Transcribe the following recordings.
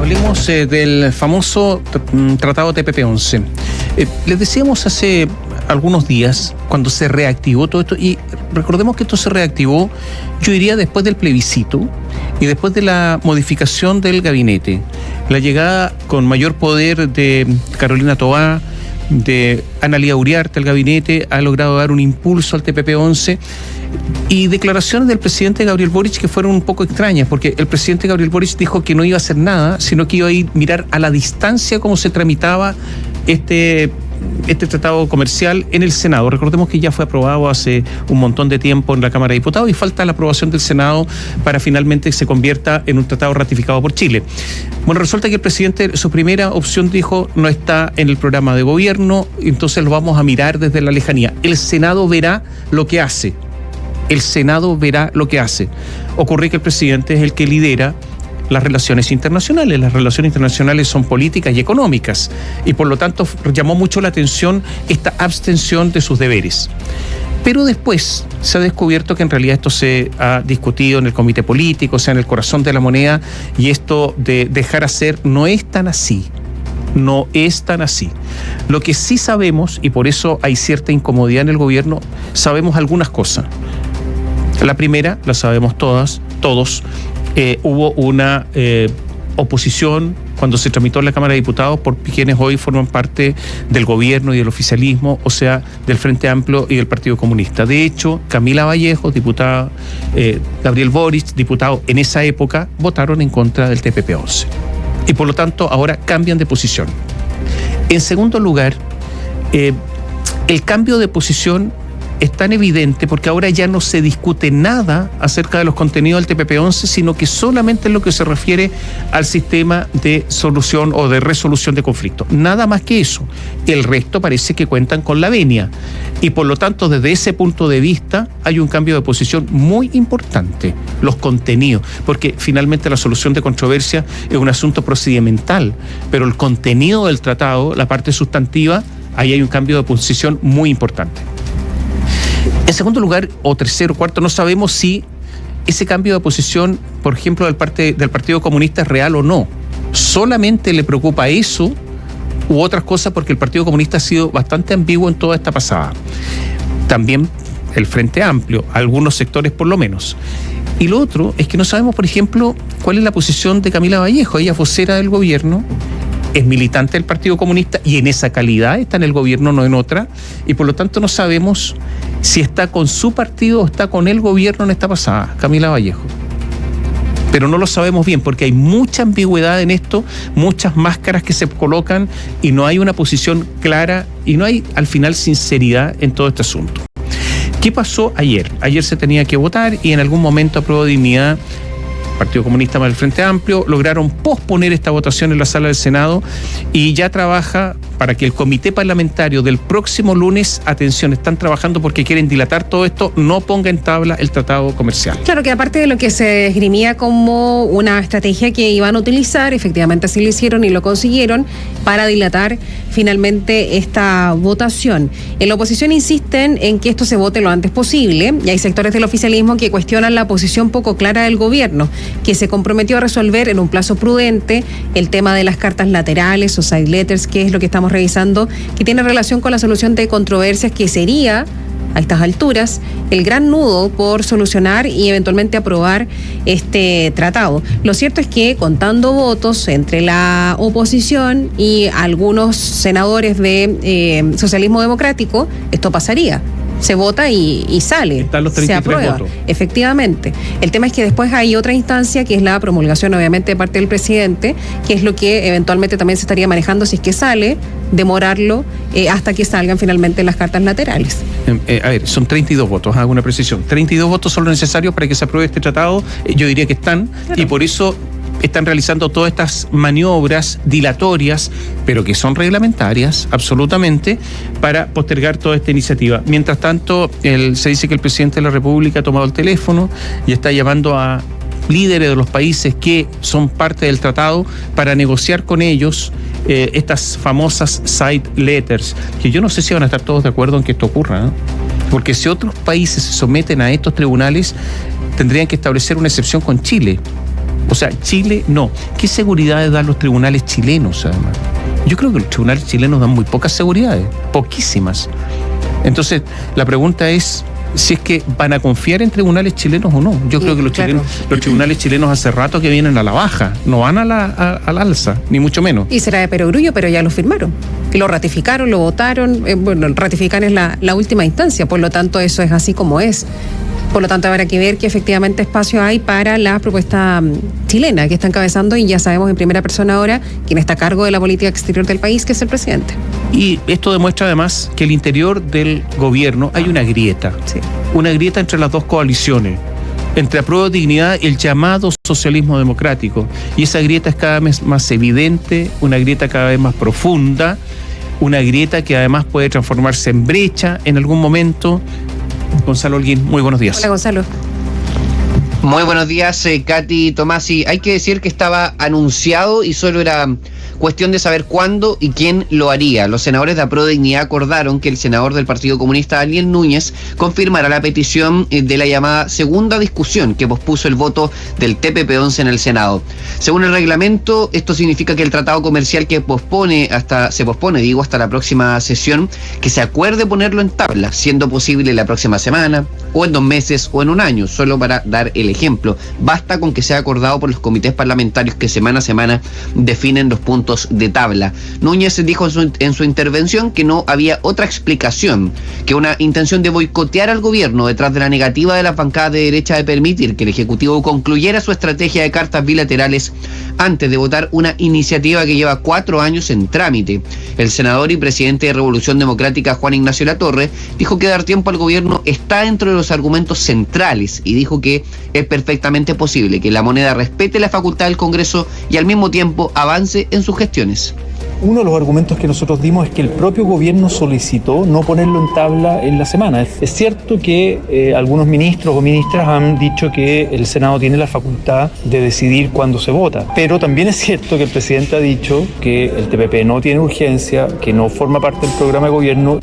Hablemos del famoso tratado TPP-11. Les decíamos hace algunos días, cuando se reactivó todo esto, y recordemos que esto se reactivó, yo diría, después del plebiscito y después de la modificación del gabinete. La llegada con mayor poder de Carolina Toá, de Analía Uriarte al gabinete, ha logrado dar un impulso al TPP-11, y declaraciones del presidente Gabriel Boric que fueron un poco extrañas, porque el presidente Gabriel Boric dijo que no iba a hacer nada, sino que iba a ir mirar a la distancia cómo se tramitaba este tratado comercial en el Senado. Recordemos que ya fue aprobado hace un montón de tiempo en la Cámara de Diputados y falta la aprobación del Senado para finalmente que se convierta en un tratado ratificado por Chile. Bueno, resulta que el presidente, su primera opción dijo, no está en el programa de gobierno, entonces lo vamos a mirar desde la lejanía. El Senado verá lo que hace. El Senado verá lo que hace. Ocurre que el presidente es el que lidera las relaciones internacionales. Las relaciones internacionales son políticas y económicas, y por lo tanto llamó mucho la atención esta abstención de sus deberes. Pero después se ha descubierto que en realidad esto se ha discutido en el comité político, o sea, en el corazón de la moneda, y esto de dejar hacer no es tan así. No es tan así. Lo que sí sabemos, y por eso hay cierta incomodidad en el gobierno, sabemos algunas cosas. La primera, la sabemos todos. Hubo una oposición cuando se tramitó en la Cámara de Diputados por quienes hoy forman parte del gobierno y del oficialismo, o sea, del Frente Amplio y del Partido Comunista. De hecho, Camila Vallejo, diputada, Gabriel Boric, diputado en esa época, votaron en contra del TPP-11. Y por lo tanto, ahora cambian de posición. En segundo lugar, el cambio de posición es tan evidente porque ahora ya no se discute nada acerca de los contenidos del TPP-11, sino que solamente en lo que se refiere al sistema de solución o de resolución de conflictos. Nada más que eso. El resto parece que cuentan con la venia. Y por lo tanto, desde ese punto de vista, hay un cambio de posición muy importante. Los contenidos. Porque finalmente la solución de controversia es un asunto procedimental. Pero el contenido del tratado, la parte sustantiva, ahí hay un cambio de posición muy importante. En segundo lugar, o tercero, cuarto, no sabemos si ese cambio de posición, por ejemplo, del Partido Comunista es real o no. Solamente le preocupa eso u otras cosas, porque el Partido Comunista ha sido bastante ambiguo en toda esta pasada. También el Frente Amplio, algunos sectores por lo menos. Y lo otro es que no sabemos, por ejemplo, cuál es la posición de Camila Vallejo. Ella es vocera del gobierno, es militante del Partido Comunista y en esa calidad está en el gobierno, no en otra, y por lo tanto no sabemos si está con su partido o está con el gobierno en esta pasada, Camila Vallejo. Pero no lo sabemos bien porque hay mucha ambigüedad en esto, muchas máscaras que se colocan y no hay una posición clara y no hay al final sinceridad en todo este asunto. ¿Qué pasó ayer? Ayer se tenía que votar y en algún momento aprobó Dignidad, Partido Comunista más el Frente Amplio, lograron posponer esta votación en la sala del Senado y ya trabaja para que el comité parlamentario del próximo lunes, atención, están trabajando porque quieren dilatar todo esto, no ponga en tabla el tratado comercial. Claro que aparte de lo que se esgrimía como una estrategia que iban a utilizar, efectivamente así lo hicieron y lo consiguieron, para dilatar finalmente esta votación. En la oposición insisten en que esto se vote lo antes posible y hay sectores del oficialismo que cuestionan la posición poco clara del gobierno, que se comprometió a resolver en un plazo prudente el tema de las cartas laterales o side letters, que es lo que estamos revisando, que tiene relación con la solución de controversias, que sería, a estas alturas, el gran nudo por solucionar y eventualmente aprobar este tratado. Lo cierto es que, contando votos entre la oposición y algunos senadores de socialismo democrático, esto pasaría. Se vota y sale. Están los 33 se aprueba, votos. Efectivamente. El tema es que después hay otra instancia que es la promulgación, obviamente, de parte del presidente, que es lo que eventualmente también se estaría manejando si es que sale, demorarlo hasta que salgan finalmente las cartas laterales. A ver, son 32 votos, hago una precisión. 32 votos son los necesarios para que se apruebe este tratado. Yo diría que están, claro. Y por eso están realizando todas estas maniobras dilatorias, pero que son reglamentarias, absolutamente, para postergar toda esta iniciativa. Mientras tanto, se dice que el presidente de la República ha tomado el teléfono y está llamando a líderes de los países que son parte del tratado para negociar con ellos estas famosas side letters, que yo no sé si van a estar todos de acuerdo en que esto ocurra, ¿no? Porque si otros países se someten a estos tribunales, tendrían que establecer una excepción con Chile. O sea, Chile no. ¿Qué seguridades dan los tribunales chilenos, además? Yo creo que los tribunales chilenos dan muy pocas seguridades, poquísimas. Entonces, la pregunta es si es que van a confiar en tribunales chilenos o no. Yo creo que los tribunales chilenos hace rato que vienen a la baja, no van al alza, ni mucho menos. Y será de perogrullo, pero ya lo firmaron. Y lo ratificaron, lo votaron. Bueno, ratificar es la última instancia, por lo tanto eso es así como es. Por lo tanto, habrá que ver qué efectivamente espacio hay para la propuesta chilena que está encabezando, y ya sabemos en primera persona ahora quién está a cargo de la política exterior del país, que es el presidente. Y esto demuestra además que al interior del gobierno hay una grieta. Sí. Una grieta entre las dos coaliciones, entre Apruebo Dignidad y el llamado socialismo democrático. Y esa grieta es cada vez más evidente, una grieta cada vez más profunda, una grieta que además puede transformarse en brecha en algún momento. Gonzalo Holguín, muy buenos días. Hola, Gonzalo. Muy buenos días, Katy, Tomás. Y hay que decir que estaba anunciado y solo era cuestión de saber cuándo y quién lo haría. Los senadores de Apruebo Dignidad acordaron que el senador del Partido Comunista, Daniel Núñez, confirmará la petición de la llamada segunda discusión que pospuso el voto del TPP-11 en el Senado. Según el reglamento, esto significa que el tratado comercial que se pospone hasta la próxima sesión, que se acuerde ponerlo en tabla, siendo posible la próxima semana, o en 2 meses, o en 1 año, solo para dar el ejemplo. Basta con que sea acordado por los comités parlamentarios que semana a semana definen los puntos de tabla. Núñez dijo en su intervención que no había otra explicación que una intención de boicotear al gobierno detrás de la negativa de las bancadas de derecha de permitir que el Ejecutivo concluyera su estrategia de cartas bilaterales antes de votar una iniciativa que lleva 4 años en trámite. El senador y presidente de Revolución Democrática, Juan Ignacio Latorre, dijo que dar tiempo al gobierno está dentro de los argumentos centrales y dijo que es perfectamente posible que la moneda respete la facultad del Congreso y al mismo tiempo avance en sus gestiones. Uno de los argumentos que nosotros dimos es que el propio gobierno solicitó no ponerlo en tabla en la semana. Es cierto que algunos ministros o ministras han dicho que el Senado tiene la facultad de decidir cuándo se vota, pero también es cierto que el presidente ha dicho que el TPP no tiene urgencia, que no forma parte del programa de gobierno.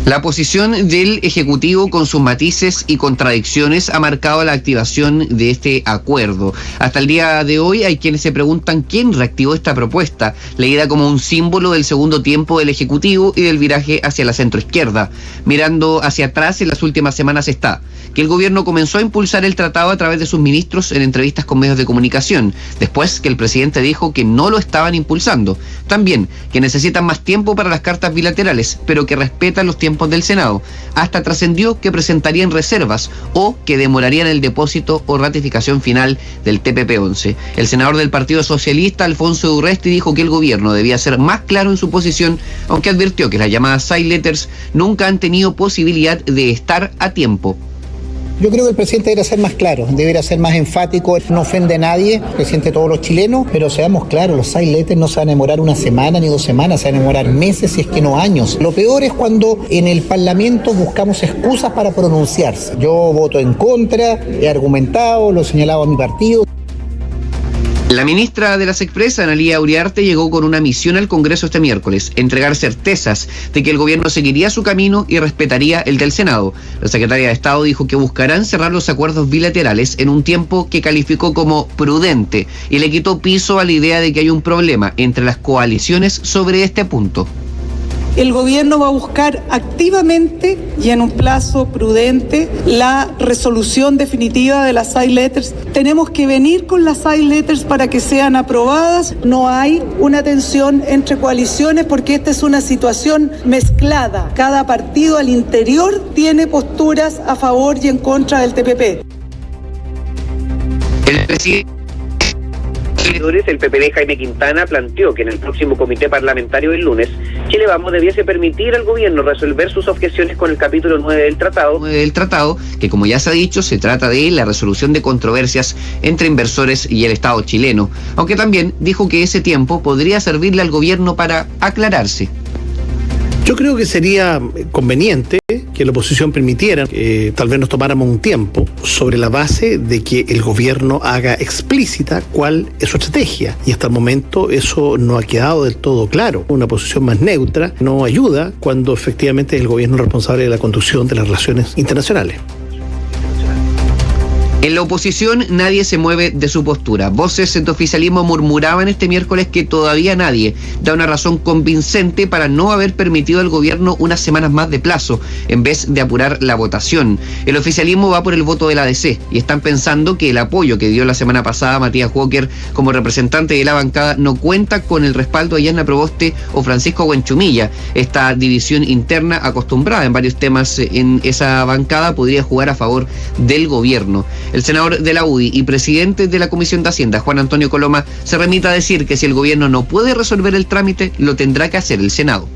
La posición del Ejecutivo, con sus matices y contradicciones, ha marcado la activación de este acuerdo. Hasta el día de hoy hay quienes se preguntan quién reactivó esta propuesta, leída como un símbolo del segundo tiempo del Ejecutivo y del viraje hacia la centroizquierda. Mirando hacia atrás, en las últimas semanas está que el gobierno comenzó a impulsar el tratado a través de sus ministros en entrevistas con medios de comunicación, después que el presidente dijo que no lo estaban impulsando. También que necesitan más tiempo para las cartas bilaterales, pero que respetan los tiempos del Senado. Hasta trascendió que presentarían reservas o que demorarían el depósito o ratificación final del TPP-11. El senador del Partido Socialista, Alfonso Urresti, dijo que el gobierno debía ser más claro en su posición, aunque advirtió que las llamadas side letters nunca han tenido posibilidad de estar a tiempo. Yo creo que el presidente debería ser más claro, debería ser más enfático, no ofende a nadie, el presidente de todos los chilenos, pero seamos claros, los side letters no se van a demorar 1 semana ni 2 semanas, se van a demorar meses, si es que no años. Lo peor es cuando en el Parlamento buscamos excusas para pronunciarse. Yo voto en contra, he argumentado, lo he señalado a mi partido. La ministra de las Expresas, Analía Uriarte, llegó con una misión al Congreso este miércoles: entregar certezas de que el gobierno seguiría su camino y respetaría el del Senado. La secretaria de Estado dijo que buscarán cerrar los acuerdos bilaterales en un tiempo que calificó como prudente y le quitó piso a la idea de que hay un problema entre las coaliciones sobre este punto. El gobierno va a buscar activamente y en un plazo prudente la resolución definitiva de las side letters. Tenemos que venir con las side letters para que sean aprobadas. No hay una tensión entre coaliciones porque esta es una situación mezclada. Cada partido al interior tiene posturas a favor y en contra del TPP. El presidente del PPD, Jaime Quintana, planteó que en el próximo comité parlamentario del lunes, Chile Vamos debiese permitir al gobierno resolver sus objeciones con el capítulo 9 del tratado, que, como ya se ha dicho, se trata de la resolución de controversias entre inversores y el Estado chileno, aunque también dijo que ese tiempo podría servirle al gobierno para aclararse. Yo creo que sería conveniente que la oposición permitiera que tal vez nos tomáramos un tiempo sobre la base de que el gobierno haga explícita cuál es su estrategia. Y hasta el momento eso no ha quedado del todo claro. Una posición más neutra no ayuda cuando efectivamente es el gobierno responsable de la conducción de las relaciones internacionales. En la oposición nadie se mueve de su postura. Voces de oficialismo murmuraban este miércoles que todavía nadie da una razón convincente para no haber permitido al gobierno unas semanas más de plazo, en vez de apurar la votación. El oficialismo va por el voto de la ADC y están pensando que el apoyo que dio la semana pasada Matías Walker como representante de la bancada no cuenta con el respaldo de Yarna Proboste o Francisco Buenchumilla. Esta división interna, acostumbrada en varios temas en esa bancada, podría jugar a favor del gobierno. El senador de la UDI y presidente de la Comisión de Hacienda, Juan Antonio Coloma, se remite a decir que si el gobierno no puede resolver el trámite, lo tendrá que hacer el Senado.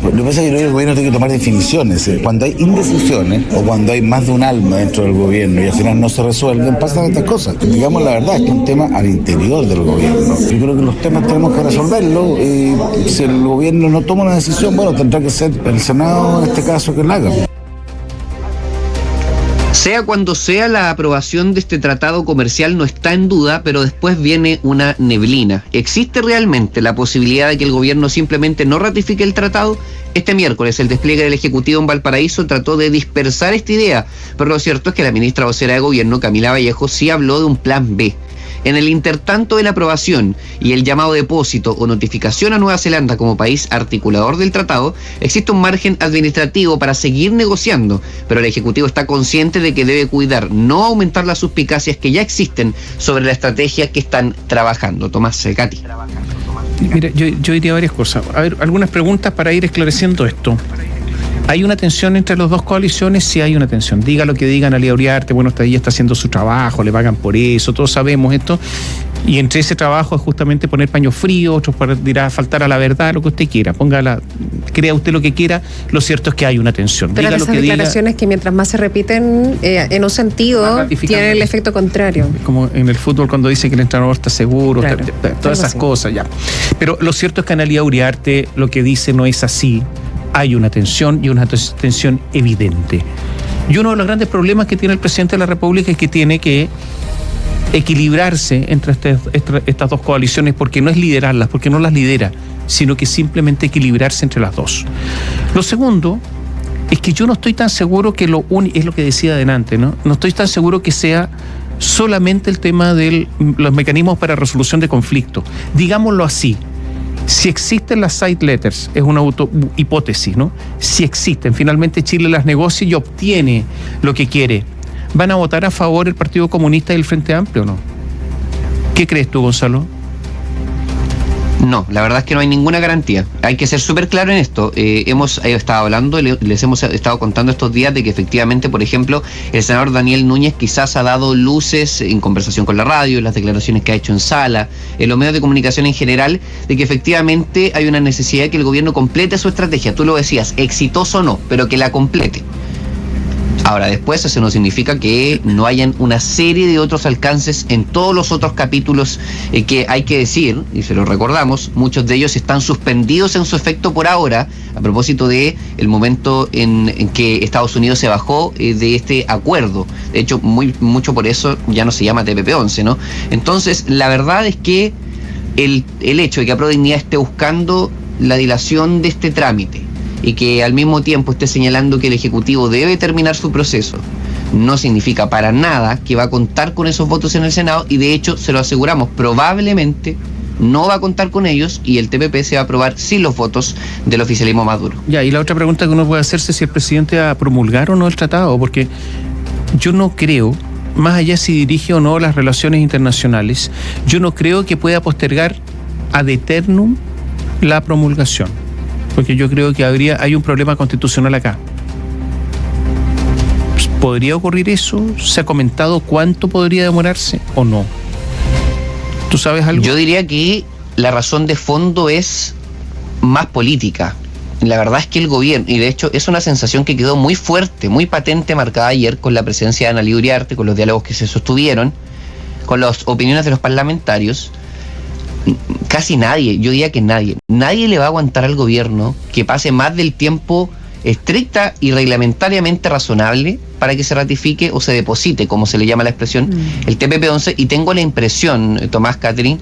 Lo que pasa es que el gobierno tiene que tomar definiciones. Cuando hay indecisiones o cuando hay más de un alma dentro del gobierno y al final no se resuelven, pasan estas cosas. Digamos la verdad, es que es un tema al interior del gobierno. Yo creo que los temas tenemos que resolverlos y si el gobierno no toma una decisión, bueno, tendrá que ser el Senado en este caso que la haga. Sea cuando sea, la aprobación de este tratado comercial no está en duda, pero después viene una neblina. ¿Existe realmente la posibilidad de que el gobierno simplemente no ratifique el tratado? Este miércoles el despliegue del Ejecutivo en Valparaíso trató de dispersar esta idea, pero lo cierto es que la ministra vocera de Gobierno, Camila Vallejo, sí habló de un plan B. En el intertanto de la aprobación y el llamado depósito o notificación a Nueva Zelanda como país articulador del tratado, existe un margen administrativo para seguir negociando, pero el Ejecutivo está consciente de que debe cuidar no aumentar las suspicacias que ya existen sobre la estrategia que están trabajando. Tomás, Katy. Mira, yo diría varias cosas. A ver, algunas preguntas para ir esclareciendo esto. ¿Hay una tensión entre las dos coaliciones? Sí hay una tensión. Diga lo que digan, Analía Uriarte, bueno, ella está haciendo su trabajo, le pagan por eso, todos sabemos esto. Y entre ese trabajo es justamente poner paño frío, otros dirá faltar a la verdad, lo que usted quiera. Crea usted lo que quiera, lo cierto es que hay una tensión. Pero diga esas lo que declaraciones que mientras más se repiten en un sentido, tienen el efecto contrario. Como en el fútbol cuando dice que el entrenador está seguro, claro, todas esas cosas ya. Pero lo cierto es que Analía Uriarte lo que dice no es así. Hay una tensión y una tensión evidente. Y uno de los grandes problemas que tiene el presidente de la República es que tiene que equilibrarse entre estas dos coaliciones, porque no es liderarlas, porque no las lidera, sino que simplemente equilibrarse entre las dos. Lo segundo es que yo no estoy tan seguro que es lo que decía adelante, ¿no? No estoy tan seguro que sea solamente el tema de los mecanismos para resolución de conflictos. Digámoslo así. Si existen las side letters, es una hipótesis, ¿no? Si existen, finalmente Chile las negocia y obtiene lo que quiere. ¿Van a votar a favor el Partido Comunista y el Frente Amplio o no? ¿Qué crees tú, Gonzalo? No, la verdad es que no hay ninguna garantía. Hay que ser súper claro en esto. Hemos estado hablando, les hemos estado contando estos días de que efectivamente, por ejemplo, el senador Daniel Núñez quizás ha dado luces en conversación con la radio, en las declaraciones que ha hecho en sala, en los medios de comunicación en general, de que efectivamente hay una necesidad de que el gobierno complete su estrategia. Tú lo decías, exitoso o no, pero que la complete. Ahora, después eso no significa que no hayan una serie de otros alcances en todos los otros capítulos que hay que decir, y se lo recordamos, muchos de ellos están suspendidos en su efecto por ahora, a propósito de el momento en que Estados Unidos se bajó de este acuerdo. De hecho, mucho por eso ya no se llama TPP-11, ¿no? Entonces, la verdad es que el hecho de que ProDignidad esté buscando la dilación de este trámite y que al mismo tiempo esté señalando que el Ejecutivo debe terminar su proceso, no significa para nada que va a contar con esos votos en el Senado, y de hecho, se lo aseguramos, probablemente no va a contar con ellos y el TPP se va a aprobar sin los votos del oficialismo Maduro. Ya, y la otra pregunta que uno puede hacerse es si el presidente va a promulgar o no el tratado, porque yo no creo, más allá si dirige o no las relaciones internacionales, yo no creo que pueda postergar ad eternum la promulgación. Porque yo creo que hay un problema constitucional acá. ¿Podría ocurrir eso? ¿Se ha comentado cuánto podría demorarse o no? ¿Tú sabes algo? Yo diría que la razón de fondo es más política. La verdad es que el gobierno, y de hecho es una sensación que quedó muy fuerte, muy patente, marcada ayer con la presencia de Analía Uriarte, con los diálogos que se sostuvieron, con las opiniones de los parlamentarios. Casi nadie, yo diría que nadie le va a aguantar al gobierno que pase más del tiempo estricta y reglamentariamente razonable para que se ratifique o se deposite, como se le llama la expresión, el TPP-11, y tengo la impresión, Tomás, Catherine,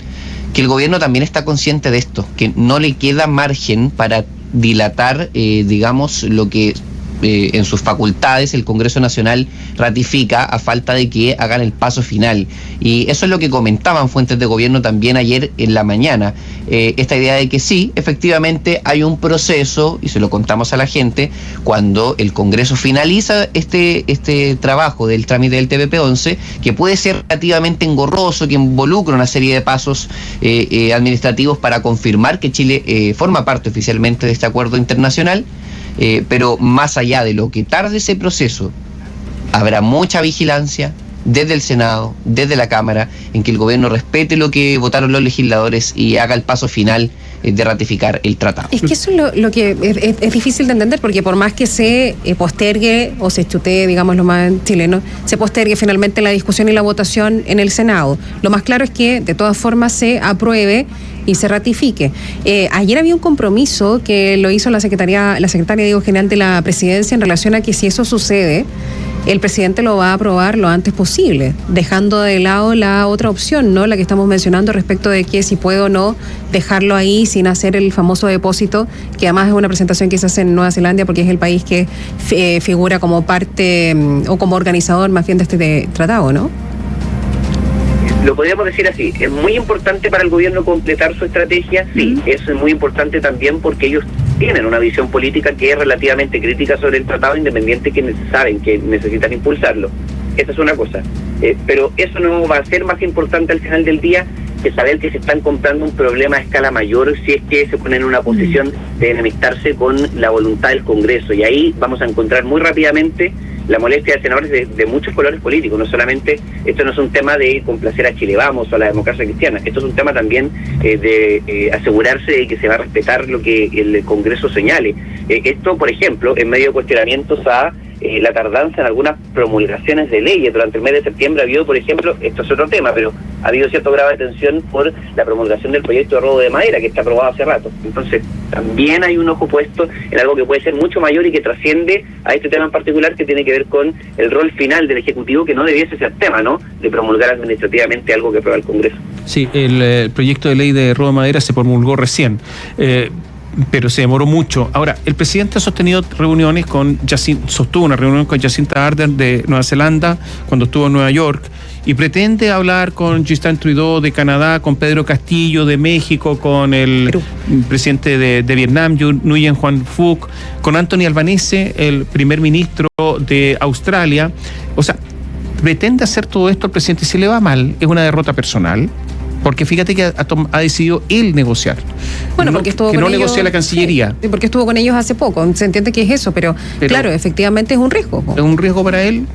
que el gobierno también está consciente de esto, que no le queda margen para dilatar, digamos, lo que en sus facultades, el Congreso Nacional ratifica a falta de que hagan el paso final. Y eso es lo que comentaban fuentes de gobierno también ayer en la mañana. Esta idea de que sí, efectivamente hay un proceso, y se lo contamos a la gente, cuando el Congreso finaliza este trabajo del trámite del TPP-11, que puede ser relativamente engorroso, que involucra una serie de pasos administrativos para confirmar que Chile forma parte oficialmente de este acuerdo internacional. Pero más allá de lo que tarde ese proceso, habrá mucha vigilancia desde el Senado, desde la Cámara, en que el gobierno respete lo que votaron los legisladores y haga el paso final de ratificar el tratado. Es que eso es lo que es difícil de entender, porque por más que se postergue o se chutee, digamos lo más chileno, se postergue finalmente la discusión y la votación en el Senado. Lo más claro es que de todas formas se apruebe y se ratifique. Ayer había un compromiso que lo hizo la secretaria general de la Presidencia en relación a que si eso sucede, el presidente lo va a aprobar lo antes posible, dejando de lado la otra opción, ¿no? La que estamos mencionando respecto de que si puede o no dejarlo ahí sin hacer el famoso depósito, que además es una presentación que se hace en Nueva Zelanda porque es el país que figura como parte o como organizador más bien de este tratado, ¿no? Lo podríamos decir así, es muy importante para el gobierno completar su estrategia, sí, es muy importante también porque ellos tienen una visión política que es relativamente crítica sobre el tratado, independiente que saben que necesitan impulsarlo. Esa es una cosa, pero eso no va a ser más importante al final del día que saber que se están comprando un problema a escala mayor si es que se ponen en una posición de enemistarse con la voluntad del Congreso, y ahí vamos a encontrar muy rápidamente la molestia de senadores de muchos colores políticos. No solamente, esto no es un tema de complacer a Chile Vamos o a la democracia cristiana, esto es un tema también de asegurarse de que se va a respetar lo que el Congreso señale. Esto, por ejemplo, en medio de cuestionamientos a la tardanza en algunas promulgaciones de leyes. Durante el mes de septiembre ha habido, por ejemplo, esto es otro tema, pero ha habido cierto grado de tensión por la promulgación del proyecto de robo de madera, que está aprobado hace rato. Entonces, también hay un ojo puesto en algo que puede ser mucho mayor y que trasciende a este tema en particular, que tiene que ver con el rol final del Ejecutivo, que no debiese ser tema, ¿no?, de promulgar administrativamente algo que aprueba el Congreso. Sí, el proyecto de ley de robo de madera se promulgó recién. Pero se demoró mucho. Ahora, el presidente ha sostenido reuniones sostuvo una reunión con Jacinda Ardern de Nueva Zelanda cuando estuvo en Nueva York, y pretende hablar con Justin Trudeau de Canadá, con Pedro Castillo de México, con el presidente de Vietnam, Nguyen Xuan Phuc, con Anthony Albanese, el primer ministro de Australia. O sea, pretende hacer todo esto el presidente. Si le va mal, es una derrota personal. Porque fíjate que ha decidido él negociar. Bueno, porque estuvo que con no ellos, negocia la Cancillería. Sí, porque estuvo con ellos hace poco. Se entiende que es eso, pero claro, efectivamente es un riesgo. Es un riesgo para él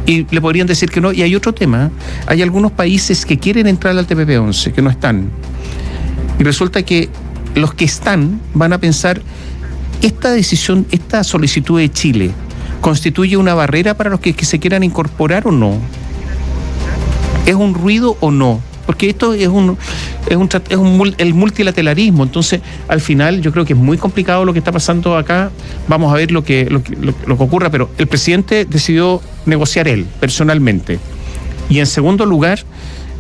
y le podrían decir que no. Y hay otro tema. Hay algunos países que quieren entrar al TPP-11, que no están. Y resulta que los que están van a pensar, esta decisión, esta solicitud de Chile, ¿constituye una barrera para los que se quieran incorporar o no? ¿Es un ruido o no? Porque esto es el multilateralismo. Entonces, al final, yo creo que es muy complicado lo que está pasando acá. Vamos a ver lo que ocurra, pero el presidente decidió negociar él, personalmente. Y en segundo lugar,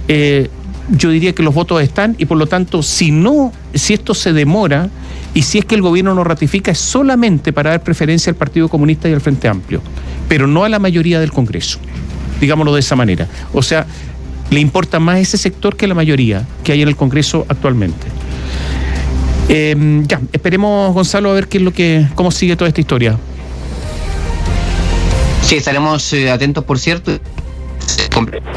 yo diría que los votos están, y por lo tanto, si esto se demora, y si es que el gobierno no ratifica, es solamente para dar preferencia al Partido Comunista y al Frente Amplio, pero no a la mayoría del Congreso, digámoslo de esa manera. O sea, le importa más ese sector que la mayoría que hay en el Congreso actualmente. Esperemos, Gonzalo, a ver cómo sigue toda esta historia. Sí, estaremos atentos, por cierto.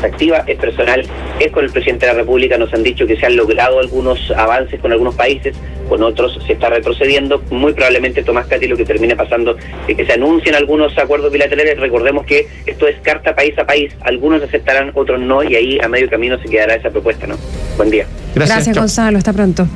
Activa, es personal, es con el presidente de la República. Nos han dicho que se han logrado algunos avances con algunos países, con otros se está retrocediendo. Muy probablemente, Tomás, Katy, lo que termine pasando es que se anuncien algunos acuerdos bilaterales. Recordemos que esto es carta país a país, algunos aceptarán, otros no, y ahí a medio camino se quedará esa propuesta, ¿no? Buen día. Gracias Gonzalo, hasta pronto.